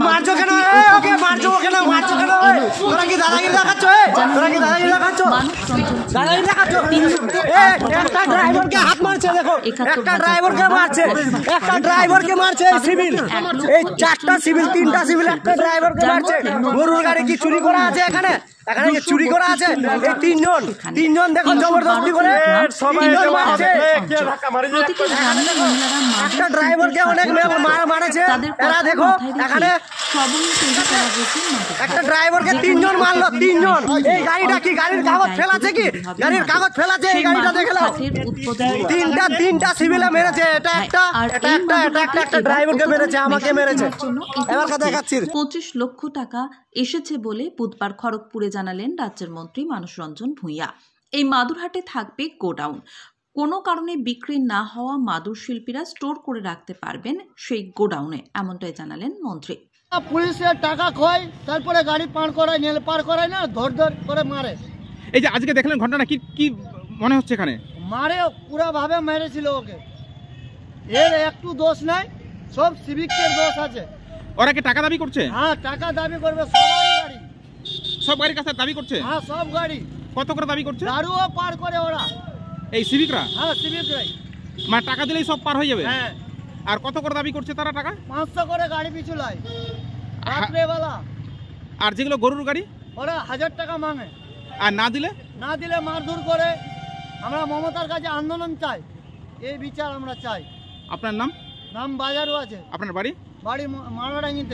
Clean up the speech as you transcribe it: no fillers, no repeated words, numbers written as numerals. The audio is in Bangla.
মারছো কেন? ওকে মারছো কেন? মারছো কেন? তোরা কি দাদাগিরি দেখাচ্ছ? তোরা কি দাদাগিরি দেখাচ্ছ? দাদাগিরি দেখাচ্ছ? একটা ড্রাইভারকে হাত মারছে, দেখো একটা ড্রাইভারকে মারছে, একটা ড্রাইভারকে মারছে এই সিভিল, এই 4টা সিভিল 3টা সিভিল একটা ড্রাইভারকে মারছে। গরুর গাড়ি কি চুরি করা আছে এখানে? এখানে কি চুরি করা আছে? এই তিনজন দেখো জবরদস্তি করে সবাই মারছে। একটা ড্রাইভারকে অনেক মারেছে এরা, দেখো এখানে একটা ড্রাইভারকে 3জন মারলো, 3জন। এই গাড়িটা কি গাড়ির কাগজ ফেলাছে? কি গাড়ির কাগজ ফেলাছে? এই গাড়িটা দেখে নাও, তিনটা সিভিলে মেরেছে। একটা ড্রাইভারকে মেরেছে, আমাকে মেরেছে। এবার কথা দেখাচ্ছি। 25 লক্ষ টাকা এসেছে বলে বুধবার খড়গপুরে জানালেন রাজ্যের মন্ত্রী মানস রঞ্জন ভূঁইয়া। এই মাদুরহাটে থাকবে গোডাউন, কোনো কারণে বিক্রি না হওয়া মাদুর শিল্পীরা স্টোর করে রাখতে পারবেন সেই গোডাউনে, এমনটাই জানালেন মন্ত্রী। পুলিশের টাকা খোয়, তারপরে গাড়ি পার করায় না, ধর করে মারে। এই যে আজকে দেখলেন ঘটনা, কি মনে হচ্ছে? এখানে মারে পুরো ভাবে মেরেছিল ওকে, এর একটু দোষ নাই, সব সিভিকের দোষ আছে। ওরা কি টাকা দাবি করছে? হ্যাঁ, টাকা দাবি করবে, সবারই গাড়ি, সব গাড়ির কাছে দাবি করছে। হ্যাঁ, সব গাড়ি। কত করে দাবি করছে? দারুও পার করে ওরা, এই সিভিকরা? হ্যাঁ, সিভিকরাই। মানে টাকা দিলেই সব পার হয়ে যাবে? হ্যাঁ। আর কত করে দাবি করছে তারা টাকা? 500 করে গাড়ি পিছু লাই রাত্রেবেলা। আর যেগুলো গরুর গাড়ি ওরা 1000 টাকা মাঙে, আর না দিলে মারধর করে। আমরা মমতার কাছে আন্দোলন চাই, এই বিচার আমরা চাই। আপনার নাম বাজারও আছে। আপনার বাড়ি? বাড়ি মারোয়াডাঙ্গিতে।